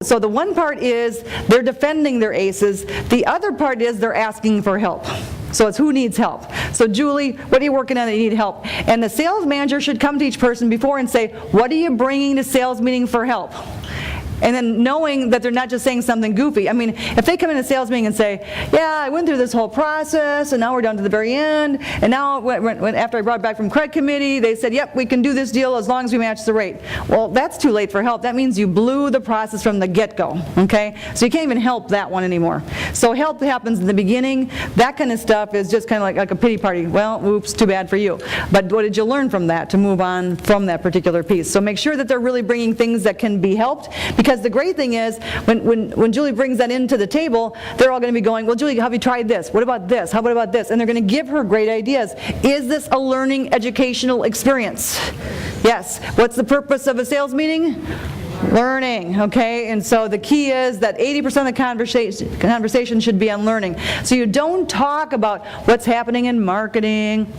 So the one part is they're defending their aces. The other part is they're asking for help. So it's who needs help. So Julie, what are you working on that you need help? And the sales manager should come to each person before and say, what are you bringing to sales meeting for help? And then knowing that they're not just saying something goofy. I mean, if they come in a sales meeting and say, yeah, I went through this whole process, and now we're down to the very end, and now after I brought it back from credit committee, they said, yep, we can do this deal as long as we match the rate. Well, that's too late for help. That means you blew the process from the get-go, okay? So you can't even help that one anymore. So help happens in the beginning. That kind of stuff is just kind of like a pity party. Well, oops, too bad for you. But what did you learn from that to move on from that particular piece? So make sure that they're really bringing things that can be helped. Because the great thing is, when Julie brings that into the table, they're all going to be going, well, Julie, have you tried this? What about this? How about this? And they're going to give her great ideas. Is this a learning, educational experience? Yes. What's the purpose of a sales meeting? Learning, okay? And so the key is that 80% of the conversation should be on learning. So you don't talk about what's happening in marketing,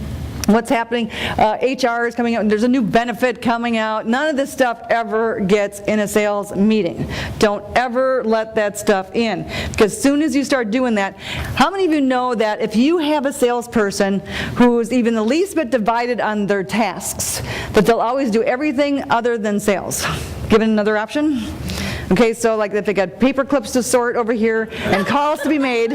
what's happening, HR is coming out, there's a new benefit coming out. None of this stuff ever gets in a sales meeting. Don't ever let that stuff in. Because as soon as you start doing that, how many of you know that if you have a salesperson who's even the least bit divided on their tasks, that they'll always do everything other than sales? Given another option? Okay, so like if they got paper clips to sort over here and calls to be made,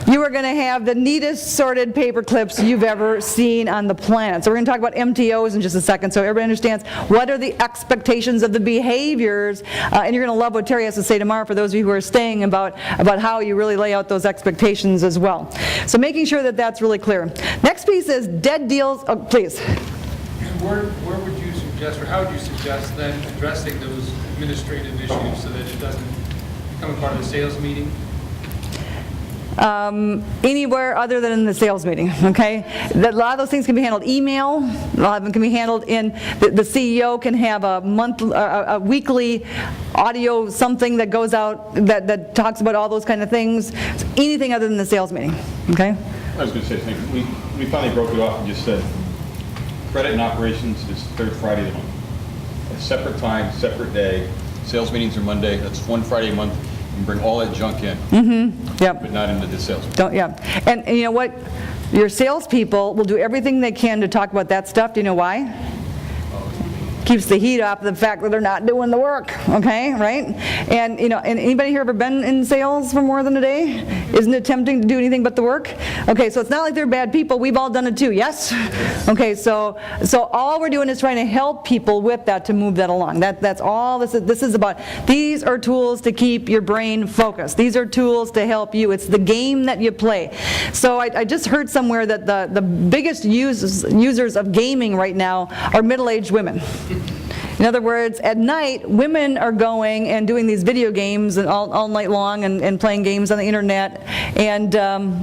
you are going to have the neatest sorted paper clips you've ever seen on the planet. So we're going to talk about MTOs in just a second so everybody understands what are the expectations of the behaviors, and you're going to love what Terry has to say tomorrow for those of you who are staying about how you really lay out those expectations as well. So making sure that that's really clear. Next piece is dead deals. Oh, please. Where would you suggest, or how would you suggest then addressing those administrative issues so that it doesn't become a part of the sales meeting? Anywhere other than in the sales meeting, okay? A lot of those things can be handled email, a lot of them can be handled in, the CEO can have a weekly audio something that goes out that talks about all those kind of things. So anything other than the sales meeting, okay? I was going to say the same. We finally broke it off and just said, credit and operations is third Friday of the month. A separate time, separate day. Sales meetings are Monday. That's one Friday a month. You can bring all that junk in, Yep. but not into the sales meeting. Don't, yeah. And you know what? Your salespeople will do everything they can to talk about that stuff. Do you know why? Keeps the heat off the fact that they're not doing the work, okay, right? And you know, and anybody here ever been in sales for more than a day? Isn't it tempting to do anything but the work? Okay, so it's not like they're bad people. We've all done it too, yes? Okay, so all we're doing is trying to help people with that to move that along. That's all this is about. These are tools to keep your brain focused. These are tools to help you. It's the game that you play. So I just heard somewhere that the biggest users of gaming right now are middle-aged women. In other words, at night, women are going and doing these video games and all night long and playing games on the internet. And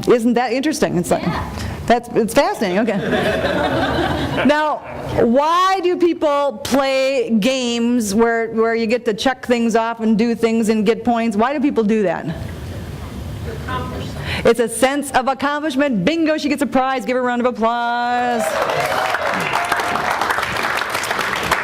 isn't that interesting? It's like, it's fascinating. Okay. Now, why do people play games where you get to check things off and do things and get points? Why do people do that? It's a sense of accomplishment. Bingo, she gets a prize. Give her a round of applause.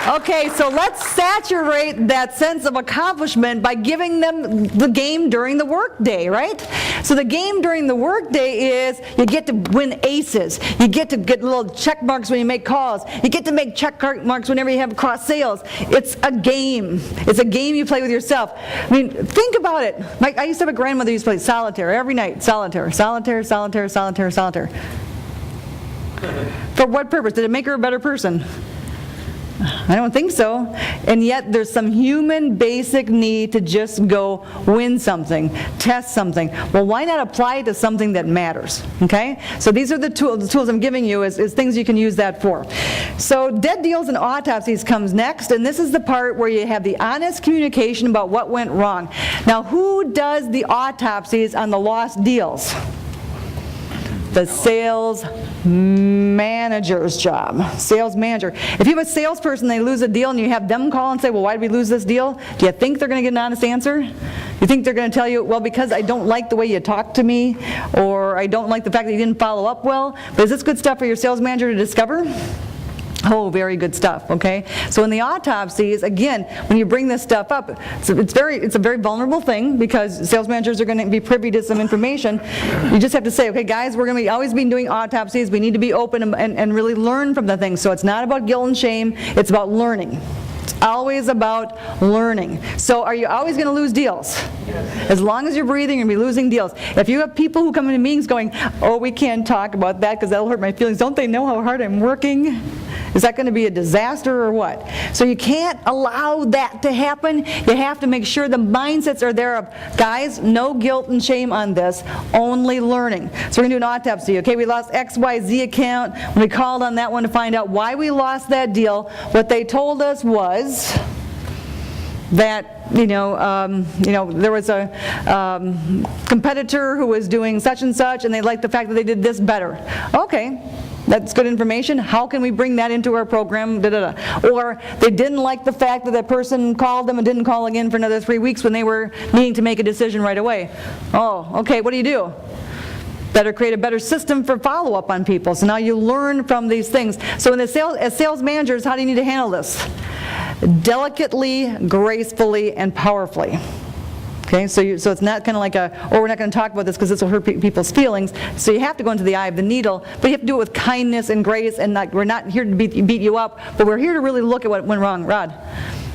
Okay, so let's saturate that sense of accomplishment by giving them the game during the workday, right? So the game during the workday is you get to win aces. You get to get little check marks when you make calls. You get to make check marks whenever you have cross sales. It's a game. It's a game you play with yourself. I mean, think about it. I used to have a grandmother who used to play solitaire every night. Solitaire, solitaire, solitaire, solitaire, solitaire. For what purpose? Did it make her a better person? I don't think so. And yet there's some human basic need to just go win something, test something. Well, why not apply it to something that matters? Okay? So these are the tools I'm giving you is things you can use that for. So dead deals and autopsies comes next, and this is the part where you have the honest communication about what went wrong. Now, who does the autopsies on the lost deals? the sales manager's job. Sales manager. If you have a salesperson, they lose a deal, and you have them call and say, well, why did we lose this deal? Do you think they're going to get an honest answer? You think they're going to tell you, well, because I don't like the way you talk to me, or I don't like the fact that you didn't follow up well? But is this good stuff for your sales manager to discover? Oh, very good stuff, okay? So in the autopsies, again, when you bring this stuff up, it's a very vulnerable thing, because sales managers are going to be privy to some information. You just have to say, okay, guys, we're going to always be doing autopsies. We need to be open and really learn from the things. So it's not about guilt and shame. It's about learning. It's always about learning. So are you always going to lose deals? Yes. As long as you're breathing, you're going to be losing deals. If you have people who come into meetings going, oh, we can't talk about that because that'll hurt my feelings. Don't they know how hard I'm working? Is that going to be a disaster or what? So you can't allow that to happen. You have to make sure the mindsets are there of, guys, no guilt and shame on this, only learning. So we're going to do an autopsy. Okay, we lost XYZ account. When we called on that one to find out why we lost that deal, what they told us was that there was a competitor who was doing such and such, and they liked the fact that they did this better. Okay. That's good information. How can we bring that into our program? Or they didn't like the fact that that person called them and didn't call again for another 3 weeks when they were needing to make a decision right away. Oh, okay, what do? Better create a better system for follow-up on people. So now you learn from these things. So as sales managers, how do you need to handle this? Delicately, gracefully, and powerfully. Okay, so it's not kind of like we're not going to talk about this because this will hurt people's feelings. So you have to go into the eye of the needle, but you have to do it with kindness and grace, and we're not here to beat you up, but we're here to really look at what went wrong. Rod?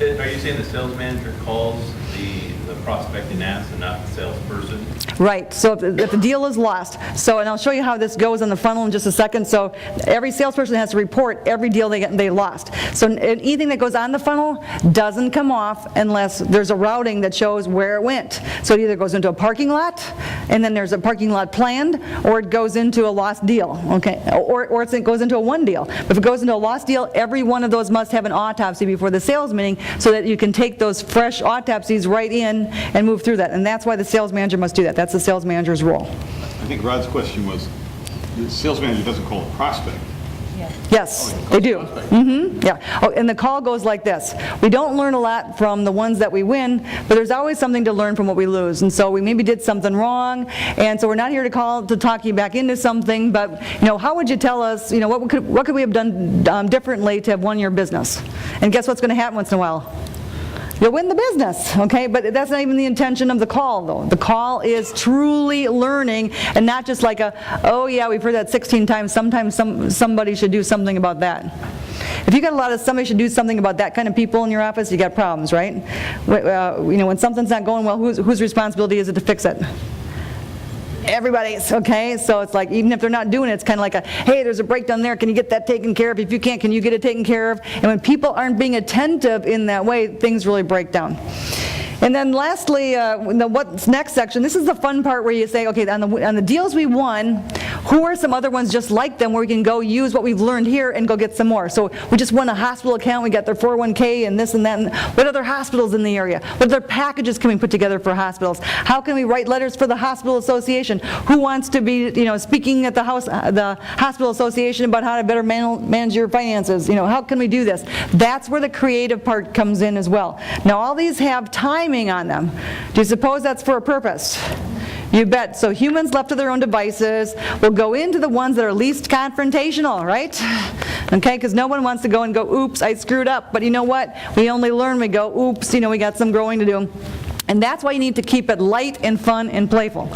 Are you saying the sales manager calls the prospect and asks, and not the salesperson? Right. So if the deal is lost, and I'll show you how this goes in the funnel in just a second. So every salesperson has to report every deal they lost. So anything that goes on the funnel doesn't come off unless there's a routing that shows where it went. So it either goes into a parking lot, and then there's a parking lot planned, or it goes into a lost deal. Okay, or it goes into a one deal. But if it goes into a lost deal, every one of those must have an autopsy before the sales meeting, so that you can take those fresh autopsies right in and move through that. And that's why the sales manager must do that. That's the sales manager's role. I think Rod's question was, the sales manager doesn't call a prospect. Yes, they do. Yeah. Oh, and the call goes like this. We don't learn a lot from the ones that we win, but there's always something to learn from what we lose. And so we maybe did something wrong, and so we're not here to call to talk you back into something, but how would you tell us, what could we have done differently to have won your business? And guess what's going to happen once in a while? You'll win the business, okay? But that's not even the intention of the call, though. The call is truly learning, and not just like oh yeah, we've heard that 16 times, sometimes somebody should do something about that. If you got a lot of somebody should do something about that kind of people in your office, you got problems, right? When something's not going well, whose responsibility is it to fix it? Everybody's, okay? So it's like, even if they're not doing it, it's kind of like hey, there's a breakdown there, can you get that taken care of? If you can't, can you get it taken care of? And when people aren't being attentive in that way, things really break down. And then lastly, what's next section, this is the fun part where you say, okay, on the deals we won, who are some other ones just like them where we can go use what we've learned here and go get some more? So we just won a hospital account, we got their 401k and this and that. And what other hospitals in the area? What other packages can we put together for hospitals? How can we write letters for the hospital association? Who wants to be speaking at the hospital association about how to better manage your finances? How can we do this? That's where the creative part comes in as well. Now all these have timing on them. Do you suppose that's for a purpose? You bet. So humans left to their own devices will go into the ones that are least confrontational, right? Okay, because no one wants to go and go, oops, I screwed up. But you know what? We only learn, we go, oops, we got some growing to do. And that's why you need to keep it light and fun and playful.